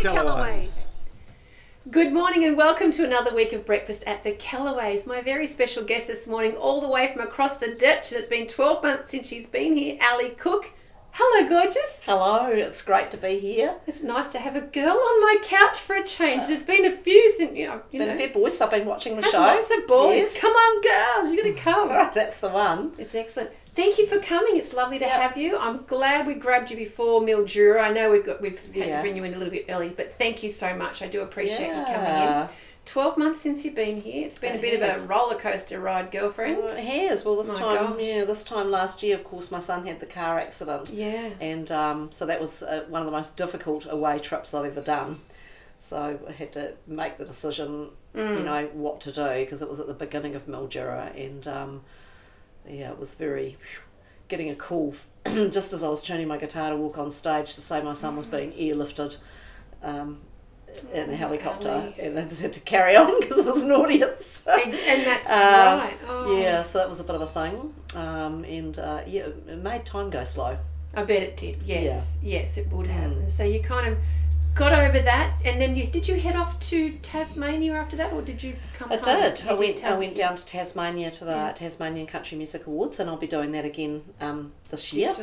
Kellaway'S. Good morning and welcome to another week of breakfast at the Kellaway'S. My very special guest this morning, all the way from across the ditch, and it's been 12 months since she's been here, Ali Cook. Hello, gorgeous. Hello, it's great to be here. It's nice to have a girl on my couch for a change. There's been a few since, Been a fair boys. I've been watching the had show. lots of boys. Yes. Come on, girls, you're going to come. That's the one. It's excellent. Thank you for coming. It's lovely to have you. I'm glad we grabbed you before Mildura. I know we've had to bring you in a little bit early, but thank you so much. I do appreciate you coming in. 12 months since you've been here. It's been a bit of a roller coaster ride, girlfriend. Well, it has. Well, Gosh. this time last year, of course, my son had the car accident. Yeah. And so that was one of the most difficult away trips I've ever done. So I had to make the decision, what to do, because it was at the beginning of Mildura, and it was very getting a call just as I was tuning my guitar to walk on stage to say my son was being airlifted in a helicopter, and I just had to carry on because it was an audience. And that's right. Oh. Yeah, so that was a bit of a thing, it made time go slow. I bet it did. Yes, yes, it would have. And so you kind of got over that, and then did you head off to Tasmania after that, or did you come home? I went down to Tasmania to the Tasmanian Country Music Awards, and I'll be doing that again this year.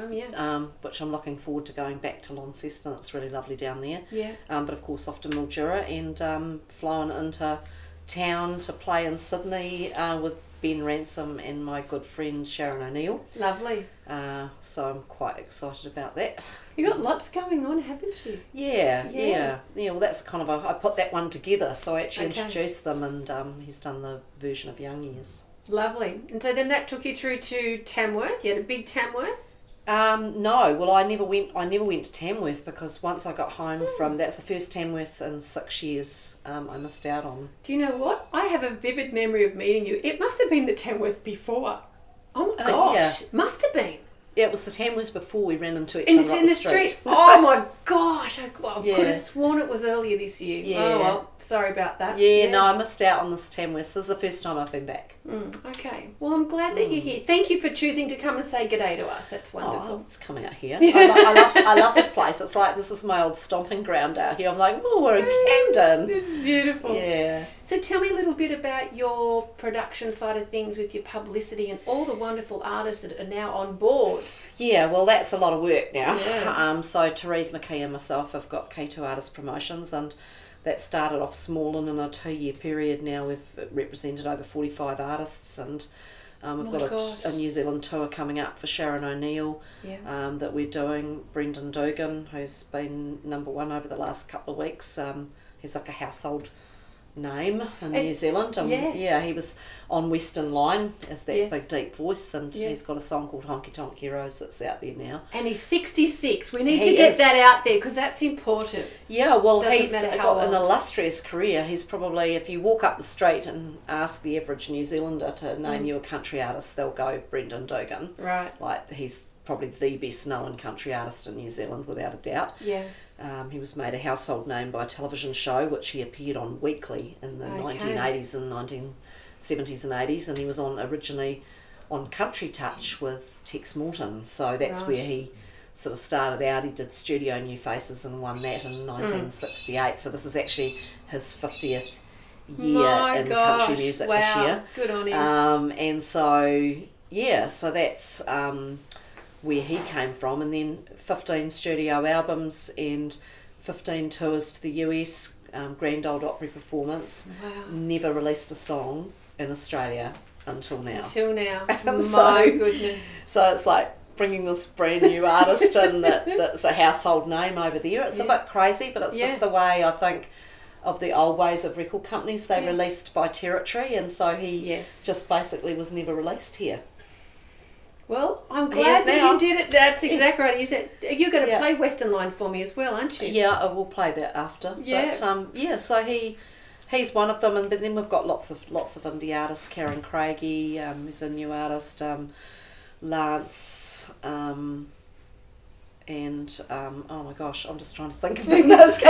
Which I'm looking forward to going back to Launceston. It's really lovely down there. Yeah. But of course off to Mildura, and flown into town to play in Sydney with Ben Ransom and my good friend Sharon O'Neill. Lovely. So I'm quite excited about that. You've got lots going on, haven't you? Yeah. Well, that's kind of I put that one together, so I actually introduced them, and he's done the version of Young Years. Lovely. And so then that took you through to Tamworth. You had a big Tamworth? No. Well, I never went to Tamworth, because once I got home that's the first Tamworth in 6 years I missed out on. Do you know what? I have a vivid memory of meeting you. It must have been the Tamworth before. Oh my gosh. Must have been. Yeah, it was the Tamworth before we ran into each other up the street. Oh my gosh. I could have sworn it was earlier this year. Yeah. Oh well, sorry about that. Yeah, no, I missed out on this Tamworth. This is the first time I've been back. Okay. Well, I'm glad that you're here. Thank you for choosing to come and say g'day to us. That's wonderful. Oh, it's come out here. I love this place. It's like, this is my old stomping ground out here. I'm like, oh, we're in Camden. It's beautiful. Yeah. So tell me a little bit about your production side of things with your publicity and all the wonderful artists that are now on board. Yeah, well, that's a lot of work now. Yeah. So Therese McKee and myself have got K2 Artist Promotions, and that started off small, and in a 2-year period now we've represented over 45 artists, and we've got a New Zealand tour coming up for Sharon O'Neill that we're doing. Brendan Dugan, who's been #1 over the last couple of weeks, he's like a household name in New Zealand, and he was on Western Line as that big deep voice, and he's got a song called Honky Tonk Heroes that's out there now, and he's 66. We need to get that out there, because that's important. Well, he's got an illustrious career. He's probably, if you walk up the street and ask the average New Zealander to name you a country artist, they'll go Brendan Dugan. Right. Like, he's probably the best known country artist in New Zealand without a doubt. Yeah. He was made a household name by a television show which he appeared on weekly in the 1980s and 1970s and 80s, and he was originally on Country Touch with Tex Morton, so that's where he sort of started out. He did Studio New Faces and won that in 1968, so this is actually his 50th year in country music this year. Good on him. And so so that's where he came from, and then 15 studio albums and 15 tours to the US, Grand Ole Opry performance. Never released a song in Australia until now. My goodness. So it's like bringing this brand new artist in that's a household name over there. It's a bit crazy, but it's just the way, I think, of the old ways of record companies. They released by territory, and so he just basically was never released here. Well, I'm glad that you did it. That's exactly right. You said you're going to play Western Line for me as well, aren't you? Yeah, I will play that after. Yeah. But so he's one of them, and then we've got lots of indie artists. Karen Craigie, who's a new artist. Lance. And oh my gosh, I'm just trying to think of them. There's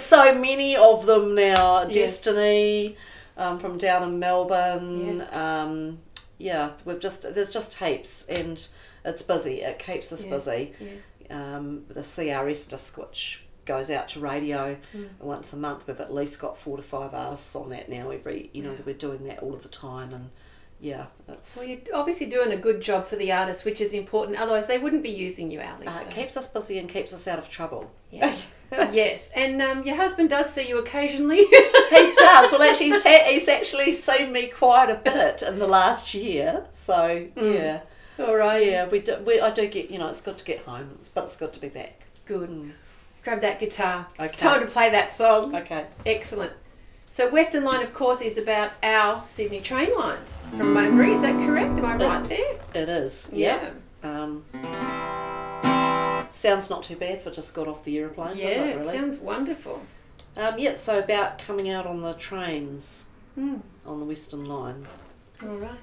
so many of them now. Destiny, from down in Melbourne. There's just heaps, and it's busy. It keeps us busy. The CRS disc, which goes out to radio once a month. We've at least got 4 to 5 artists on that now. We're doing that all of the time, and yeah, that's... Well, you're obviously doing a good job for the artists, which is important. Otherwise, they wouldn't be using you, Ali. It keeps us busy and keeps us out of trouble. Yeah. Yes, and your husband does see you occasionally. He does. Well, actually, he's actually seen me quite a bit in the last year. So yeah, all right. Yeah, I do get. It's good to get home, but it's good to be back. Good. Grab that guitar. Okay. It's time to play that song. Okay. Excellent. So Western Line, of course, is about our Sydney train lines from Mowbray. Is that correct? Am I right there? It is. Yeah. Sounds not too bad for just got off the aeroplane. Yeah, does it, really? It sounds wonderful. So about coming out on the trains on the Western Line. All right.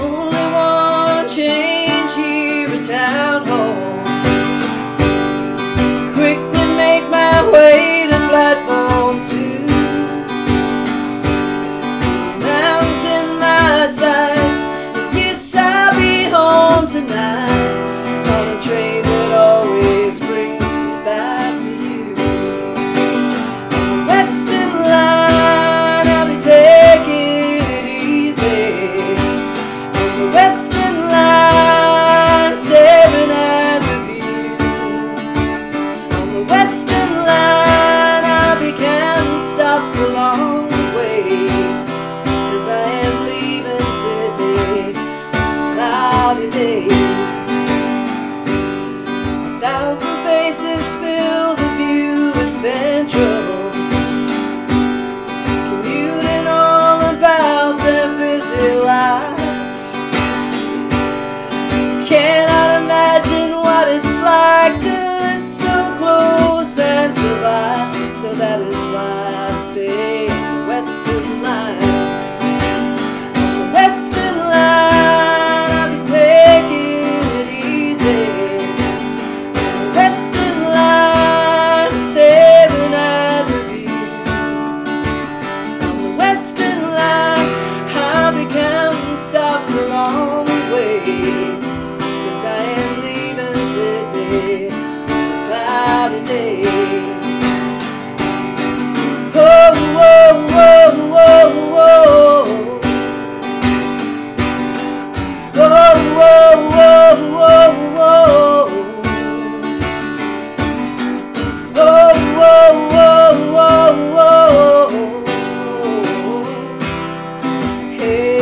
Only one change here at Town Hall. Quickly make my way to platform 2. Mountains in my sight. Yes, I'll be home tonight on a train that always brings me back to you. On the Western Line, I'll be taking it easy. On the Western Line, staring at the view. On the Western Line, I'll be counting stops along the way, as I am leaving Sydney, cloudy day. 1,000 faces fill the view at Central, commuting all about their busy lives. Cannot imagine what it's like to live so close and survive. So that is why I stay on the Western Line. On the Western Line, I'll be taking it easy. On the Western Line, staring at the view. On the Western Line, I'll be counting stops along the way, 'cause I am leaving Sydney on a cloudy day. Whoa, whoa, whoa, whoa, whoa. Whoa, whoa, whoa, whoa, whoa. Whoa, whoa, whoa, whoa, whoa. Hey.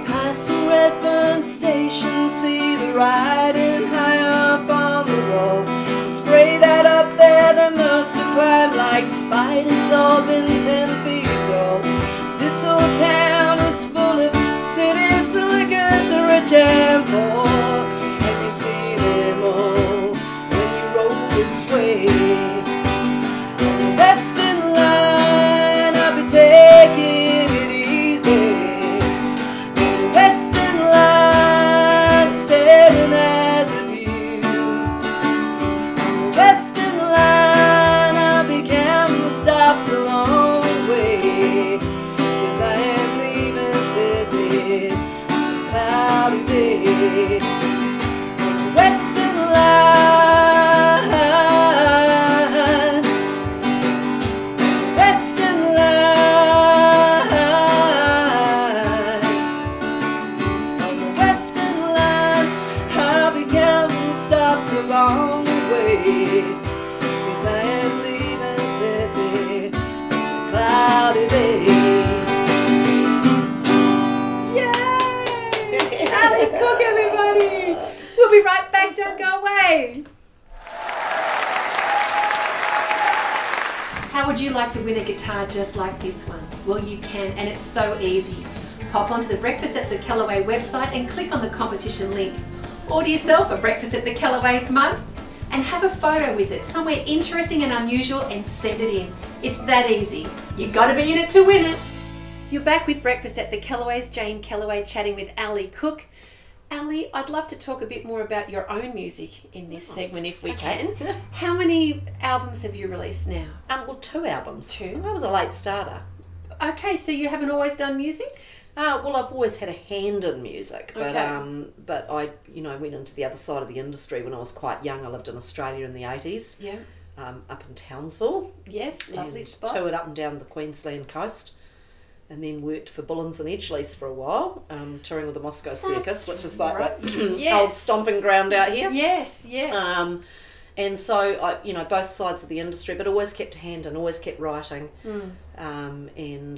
Passing Redfern Station, see the writing high up on the wall. To spray that up there, they must have climbed like spiders, all been 10 feet tall. This old town is full of city slickers or a jam hall, and you see them all when you roll this way. On the Western Line, I'll be taking it easy. On the Western Line, staring at the view. On the Western Line, I'll be counting stops along the way, 'cause I am leaving Sydney on a cloudy day. On the Western Line, Western Line. On the Western Line, I'll be counting stops along the way, 'cause I am leaving Sydney on a cloudy day. Yay! Ali Cook, everybody! We'll be right back. Don't go away. How would you like to win a guitar just like this one? Well, you can, and it's so easy. Pop onto the Breakfast at the Kellaway website and click on the competition link. Order yourself a Breakfast at the Kellaway's mug and have a photo with it, somewhere interesting and unusual, and send it in. It's that easy. You've got to be in it to win it. You're back with Breakfast at the Kellaway's. Jane Kellaway chatting with Ali Cook. Ali, I'd love to talk a bit more about your own music in this segment if we can. How many albums have you released now? Well, 2 albums. Two? So I was a late starter. Okay, so you haven't always done music? Well, I've always had a hand in music, but but I went into the other side of the industry when I was quite young. I lived in Australia in the 80s. Yeah. Up in Townsville. Yes, lovely spot. Toured up and down the Queensland coast, and then worked for Bullens and Edgeley's for a while, touring with the Moscow Circus, which is like the old stomping ground out here. Yes, yes. And so I, both sides of the industry, but always kept a hand and always kept writing. And then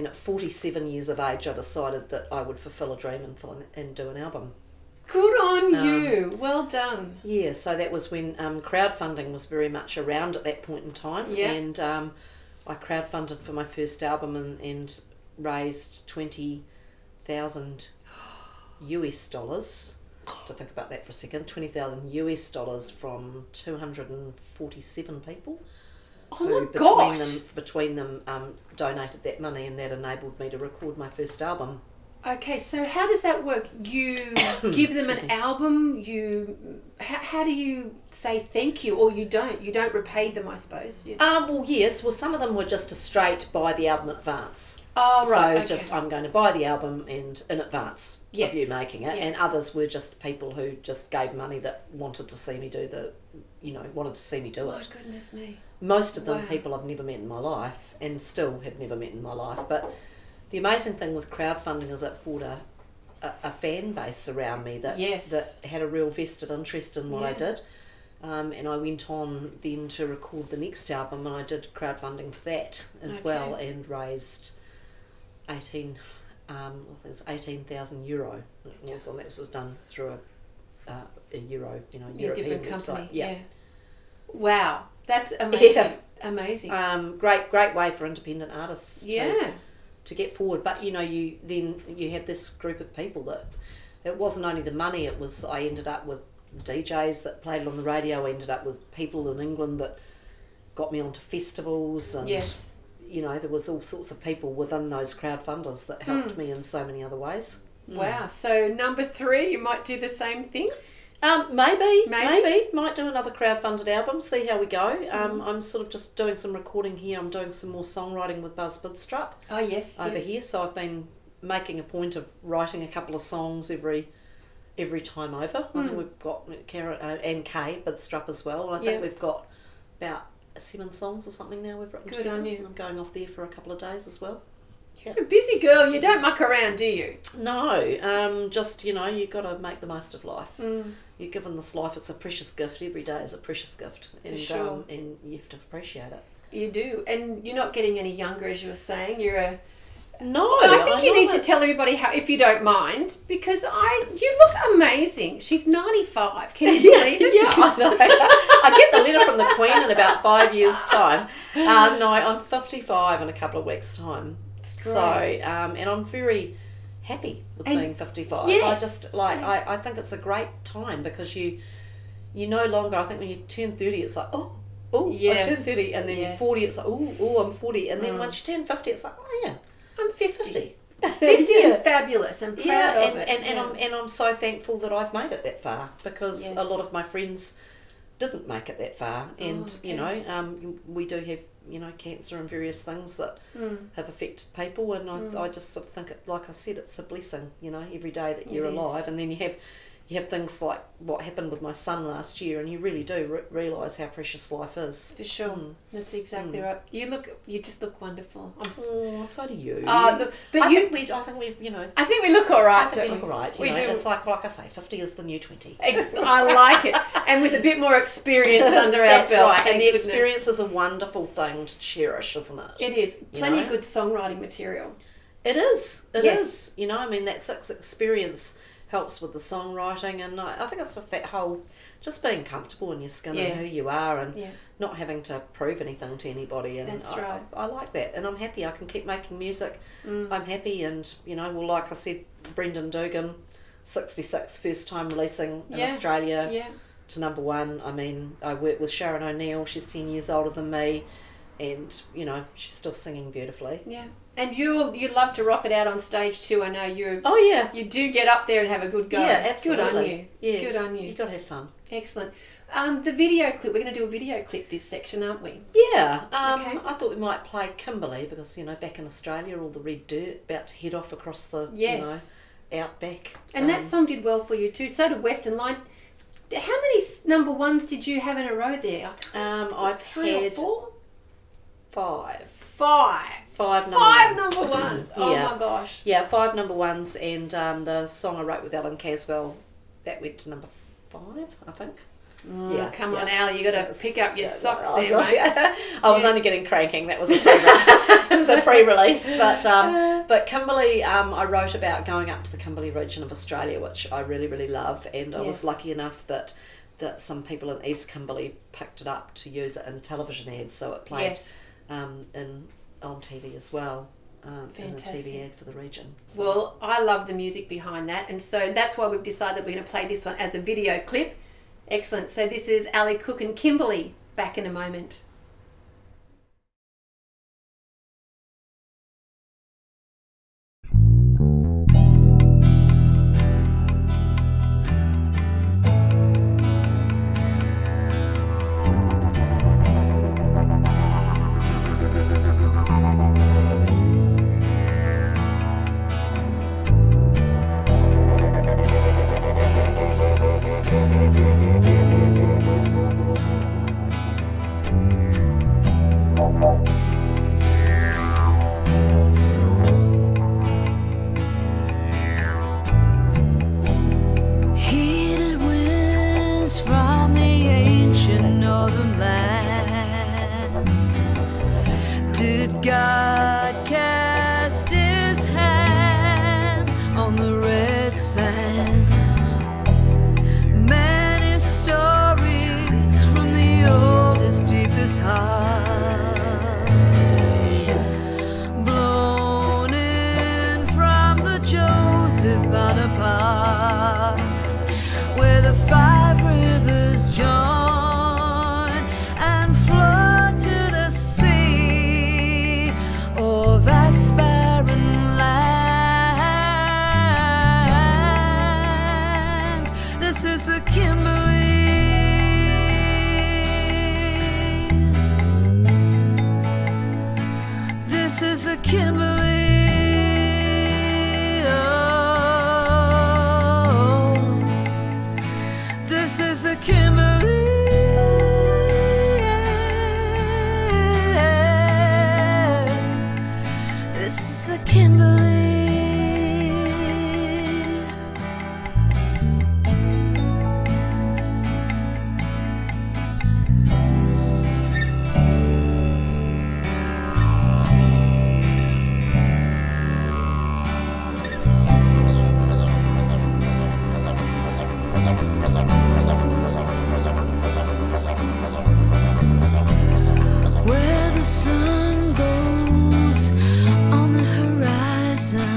at 47 years of age, I decided that I would fulfil a dream and do an album. Good on you. Well done. Yeah, so that was when crowdfunding was very much around at that point in time. Yeah. And I crowdfunded for my first album and raised $20,000 US. To think about that for a second, $20,000 US from 247 people. Oh my gosh! Between them donated that money, and that enabled me to record my first album. Okay, so how does that work? You give them an album. How do you say thank you, or you don't? You don't repay them, I suppose. Yeah. Well, yes. Well, some of them were just a straight buy the album in advance. Oh, right. So just I'm going to buy the album and in advance of you making it, and others were just people who just gave money that wanted to see me do wanted to see me do it. Oh, goodness me. Most of them people I've never met in my life, and still have never met in my life. But the amazing thing with crowdfunding is it brought a fan base around me that had a real vested interest in what I did. And I went on then to record the next album, and I did crowdfunding for that as well, and raised 18,000 euro. That was done through a Euro, European different website. company. Yeah. Wow, that's amazing. Yeah. Amazing. Great way for independent artists. To get forward, but you had this group of people that it wasn't only the money. It was I ended up with DJs that played it on the radio. I ended up with people in England that got me onto festivals, and there was all sorts of people within those crowdfunders that helped me in so many other ways. Wow. So number 3, you might do the same thing? Maybe. Might do another crowdfunded album, see how we go. I'm sort of just doing some recording here. I'm doing some more songwriting with Buzz Bidstrup. Oh, yes. Over here. So I've been making a point of writing a couple of songs every time over. I think we've got Karen and Kay Bidstrup as well. I think we've got about 7 songs or something now we've written together. Good on you. I'm going off there for a couple of days as well. You're a busy girl. You don't muck around, do you? No. Just, you've got to make the most of life. You're given this life. It's a precious gift. Every day is a precious gift. And, and you have to appreciate it. You do. And you're not getting any younger, as you were saying. You're No. I think you need to tell everybody how, if you don't mind, because you look amazing. She's 95. Can you believe it? Yeah, I know. I get the letter from the Queen in about 5 years' time. No, I'm 55 in a couple of weeks' time. So, and I'm very happy with being 55. Yes. I just I think it's a great time because you no longer, I think when you turn 30, it's like, I turn 30, and then 40, it's like, I'm 40, and then once you turn 50, it's like, oh yeah, I'm 50. 50 and fabulous and proud of it. And I'm so thankful that I've made it that far because a lot of my friends didn't make it that far, and we do have cancer and various things that have affected people, and I just sort of think it, like I said, it's a blessing, every day that you're alive, and then you have things like what happened with my son last year, and you really do realise how precious life is. For sure. That's exactly right. You just look wonderful. So do you. But I think we look all right. I think we look all right. We do. It's like I say, 50 is the new 20. I like it, and with a bit more experience under our belt. That's right, and the experience is a wonderful thing to cherish, isn't it? It is. Plenty of good songwriting material. It is. It is. That 6 experience helps with the songwriting, and I think it's just that whole, just being comfortable in your skin and who you are, and not having to prove anything to anybody. And that's right. I like that, and I'm happy I can keep making music. I'm happy, and like I said, Brendan Dugan, 66, first time releasing in Australia to number 1. I mean, I work with Sharon O'Neill, she's 10 years older than me, and she's still singing beautifully. Yeah. And you love to rock it out on stage too. I know you. Oh yeah. You do get up there and have a good go. Yeah, absolutely. Good on you. Yeah. Good on you. You got to have fun. Excellent. The video clip, we're going to do a video clip this section, aren't we? Yeah. Okay. I thought we might play Kimberley because, you know, back in Australia, all the red dirt about to head off across the, yes, you know, outback. And that song did well for you too. So did Western Line. How many number ones did you have in a row there? I've had 4? 5. 5 number ones. Oh yeah. my gosh. Yeah, 5 number ones, and the song I wrote with Alan Caswell, that went to number 5, I think. Yeah, come on, Al, you got to pick up your socks there, mate. I was only getting cranking. That was a pre-release, but Kimberley, I wrote about going up to the Kimberley region of Australia, which I really, really love, and I was lucky enough that some people in East Kimberley picked it up to use it in a television ad, so it played on TV as well. In a TV ad for the region. So. Well, I love the music behind that, and so that's why we've decided we're going to play this one as a video clip. Excellent. So this is Ali Cook and Kimberley. Back in a moment. God cast his hand on the red sand. Many stories from the oldest, deepest hearts, blown in from the Joseph Bonaparte, where the 5 rivers join and flow to the sea, or vast barren lands. This is the Kimberley. This is the Kimberley. This is a Kimberley. This is a Kimberley. Where the sun goes on the horizon,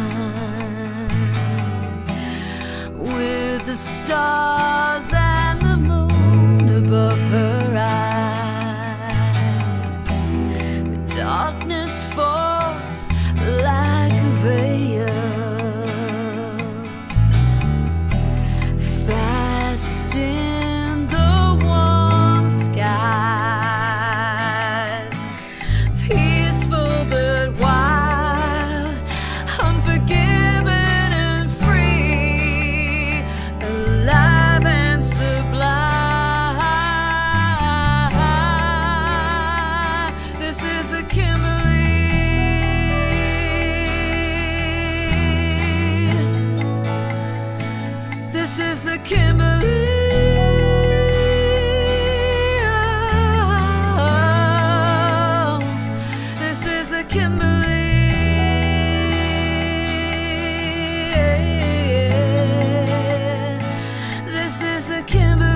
with the stars and the moon above her eyes, but darkness falls like a veil, fast in the warm skies, peaceful but wild, unforgiving and free, alive and sublime. This is a Kimberley. This is a Kimberley. This is a Kimberley. This is a Kimberley.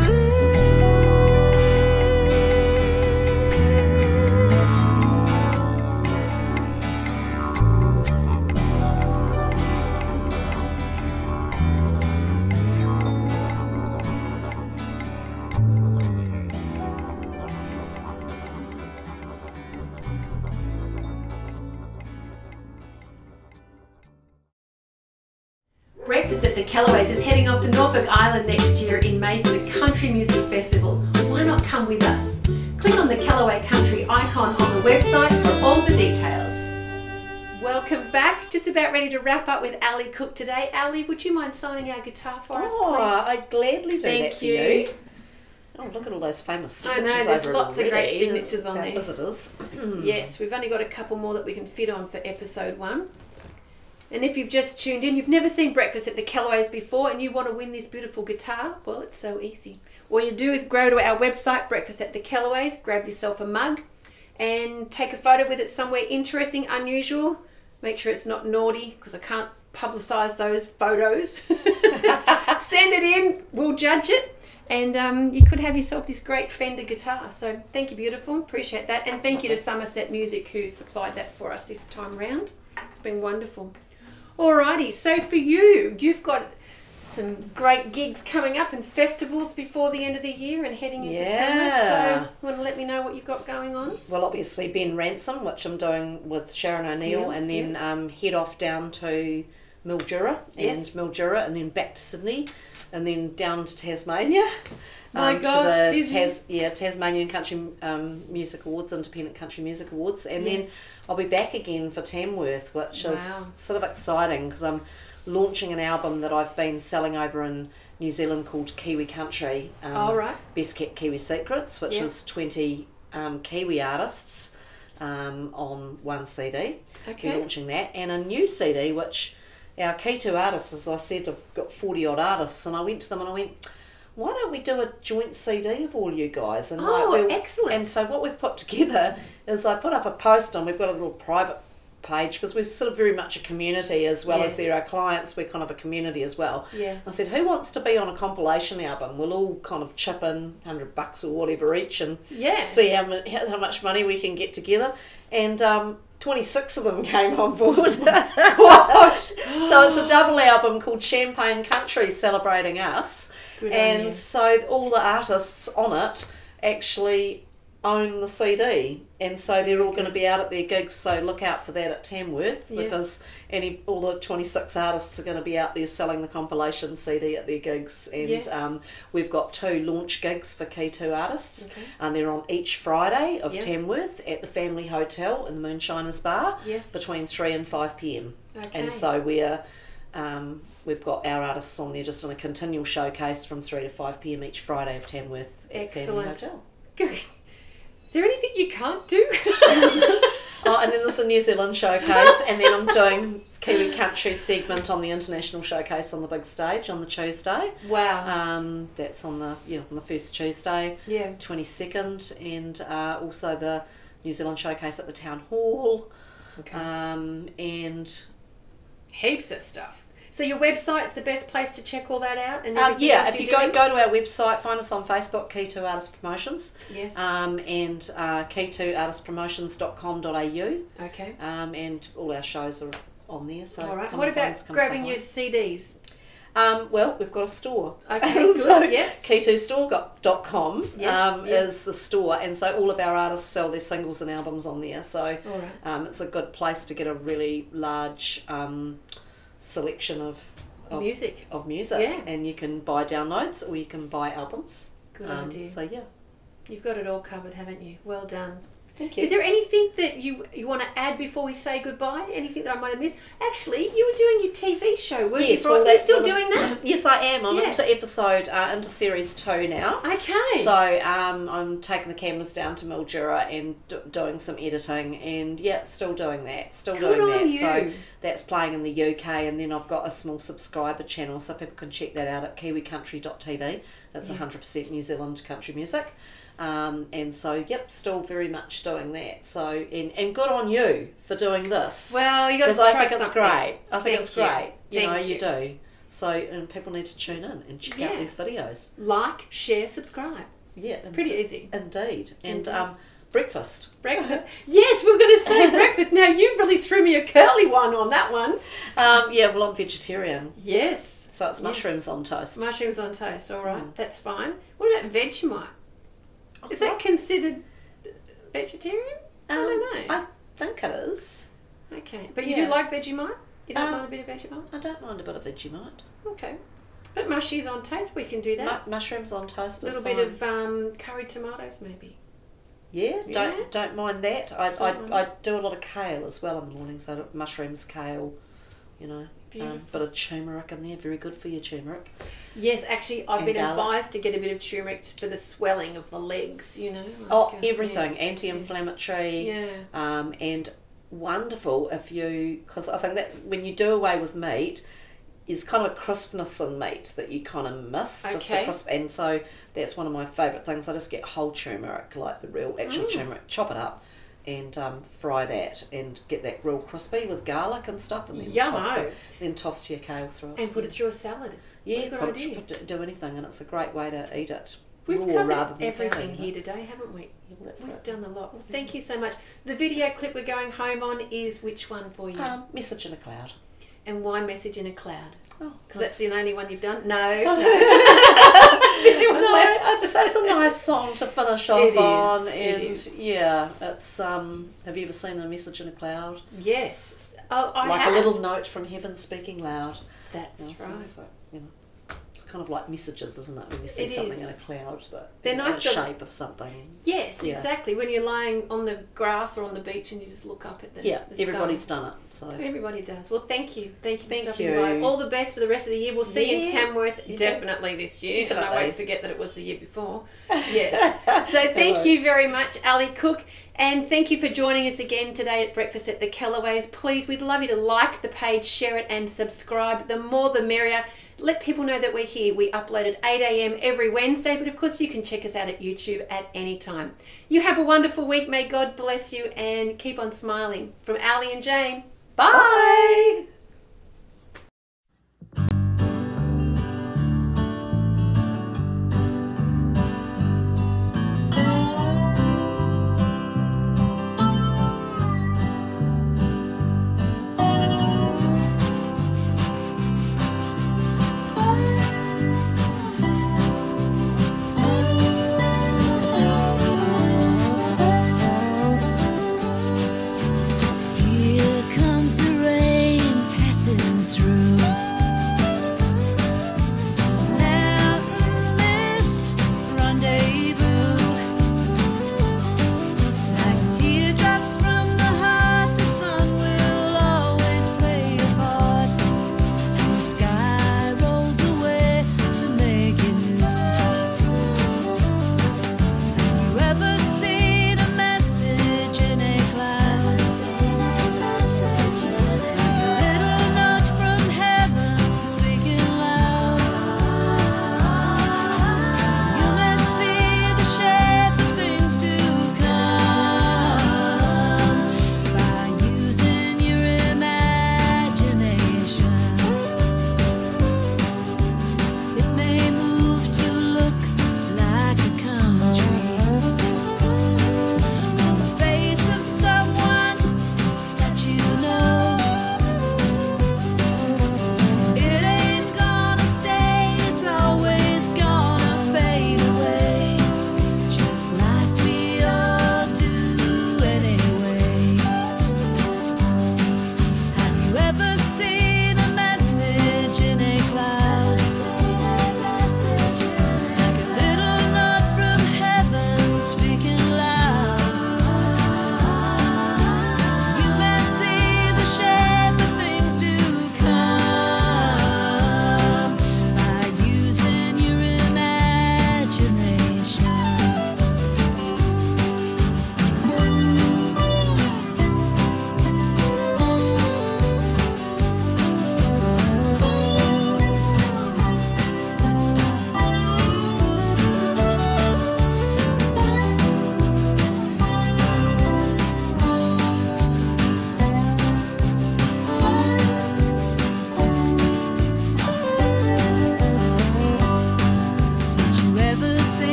Breakfast at the Kellaway'S is heading off to Norfolk Island next year in May for the Country Music Festival. why not come with us? Click on the Kellaway Country icon on the website for all the details. Welcome back. Just about ready to wrap up with Ali Cook today. Ali, would you mind signing our guitar for us, please? I'd gladly do that for you. Oh, look at all those famous signatures. I know, there's lots of great signatures on there. Visitors. Yes, we've only got a couple more that we can fit on for episode 1. And if you've just tuned in, you've never seen Breakfast at the Kellaway'S before and you want to win this beautiful guitar, well, it's so easy. All you do is go to our website, Breakfast at the Kellaway'S, grab yourself a mug and take a photo with it somewhere interesting, unusual. Make sure it's not naughty because I can't publicise those photos. Send it in, we'll judge it. And you could have yourself this great Fender guitar. So thank you, beautiful. Appreciate that. And thank you to Somerset Music who supplied that for us this time round. It's been wonderful. Alrighty, so for you, you've got some great gigs coming up and festivals before the end of the year and heading into Tamworth. So you want to let me know what you've got going on? Well, obviously Ben Ransom, which I'm doing with Sharon O'Neill, and then head off down to Mildura and then back to Sydney. And then down to Tasmania. My gosh, busy. Tasmanian Country Music Awards, Independent Country Music Awards. And then I'll be back again for Tamworth, which is sort of exciting because I'm launching an album that I've been selling over in New Zealand called Kiwi Country. Best Kept Kiwi Secrets, which is 20 Kiwi artists on one CD. Okay. We're launching that. And a new CD, which... Our key to artists, as I said, I've got 40 odd artists, and I went to them and I went, why don't we do a joint CD of all you guys? And excellent. And so what we've put together is I put up a post on, we've got a little private page because we're sort of very much a community as well as there are clients, we're kind of a community as well. Yeah. I said, who wants to be on a compilation album? We'll all kind of chip in $100 or whatever each and see how much money we can get together. And 26 of them came on board. Gosh. So it's a double album called Champagne Country Celebrating Us. Good so all the artists on it actually own the CD, and so they're all going to be out at their gigs, so look out for that at Tamworth because all the 26 artists are going to be out there selling the compilation CD at their gigs. And we've got 2 launch gigs for Key 2 artists, and they're on each Friday of Tamworth at the Family Hotel in the Moonshiners Bar between 3 and 5 p.m. And so we've got our artists on there just in a continual showcase from 3 to 5 p.m. each Friday of Tamworth at Family Hotel. Good. Is there anything you can't do? And then there's a New Zealand showcase, and then I'm doing Kiwi Country segment on the international showcase on the big stage on the Tuesday. Wow. That's on the on the first Tuesday, 22nd, and also the New Zealand showcase at the Town Hall. And heaps of stuff. So your website's the best place to check all that out? And if you go to our website, find us on Facebook, Key 2 Artist Promotions. Yes. And key2artistpromotions.com.au. Okay. And all our shows are on there. So all right. What about grabbing your CDs? Well, we've got a store. Okay, good. So yeah. key2store.com is the store, and so all of our artists sell their singles and albums on there. So it's a good place to get a really large selection of music, and you can buy downloads or you can buy albums. Good idea. So you've got it all covered, haven't you? Well done. Thank you. Is there anything that you want to add before we say goodbye? Anything that I might have missed? Actually, you were doing your TV show, weren't you? Are you still doing that? Yes, I am. I'm into series 2 now. Okay. So I'm taking the cameras down to Mildura and doing some editing, and still doing that. So that's playing in the UK, and then I've got a small subscriber channel, so people can check that out at kiwicountry.tv. That's 100% New Zealand country music. And so still very much doing that. So and good on you for doing this. Well, you got to try something. I think it's great. You do. So and people need to tune in and check out these videos. Like, share, subscribe. Yeah, it's pretty easy. Indeed. And breakfast. Yes, we were going to say breakfast. Now you really threw me a curly one on that one. Well, I'm vegetarian. Yes. So it's mushrooms on toast. Mushrooms on toast. All right, that's fine. What about Vegemite? Is that considered vegetarian? I don't know. I think it is. Okay. But you do like Vegemite? You don't mind a bit of Vegemite? I don't mind a bit of Vegemite. Okay. But mushies on toast, we can do that. Mushrooms on toast A little bit of curried tomatoes, maybe. Yeah, don't mind that. I do a lot of kale as well in the morning, so mushrooms, kale, you know. Bit of turmeric in there, very good for your turmeric. Yes, actually, I've been advised to get a bit of turmeric for the swelling of the legs, you know. Like, everything, anti-inflammatory, and wonderful if you, because I think that when you do away with meat, is kind of a crispness in meat that you kind of miss, just the crisp, and so that's one of my favourite things. I just get whole turmeric, like the real actual turmeric, chop it up, and fry that and get that real crispy with garlic and stuff, and then toss your kale through it. And put it through a salad. Yeah, do anything, and it's a great way to eat it. We've covered everything here today, haven't we? Yeah, well, we've done a lot. Well, thank you so much. The video clip we're going home on is which one for you? Message in a Cloud. And why Message in a Cloud? Oh, because that's the only one you've done? No. I just say it's a nice song to finish off on, and yeah, it's have you ever seen A Message in a Cloud? Yes. I have. A little note from heaven speaking loud. That's right. So, you know, it's kind of like messages, isn't it? When you see something in a cloud, they're nice, the shape of something. Yes, exactly. When you're lying on the grass or on the beach and you just look up at the everybody's sky. done it. So everybody does. Well, thank you for stopping by. All the best for the rest of the year. We'll see you in Tamworth definitely this year. And I won't forget that it was the year before. Yes. So thank you very much, Ali Cook. And thank you for joining us again today at Breakfast at the Kellaway'S. Please, we'd love you to like the page, share it and subscribe. The more the merrier. Let people know that we're here. We upload at 8 a.m. every Wednesday, but of course you can check us out at YouTube at any time. You have a wonderful week. May God bless you and keep on smiling. From Ali and Jane, bye.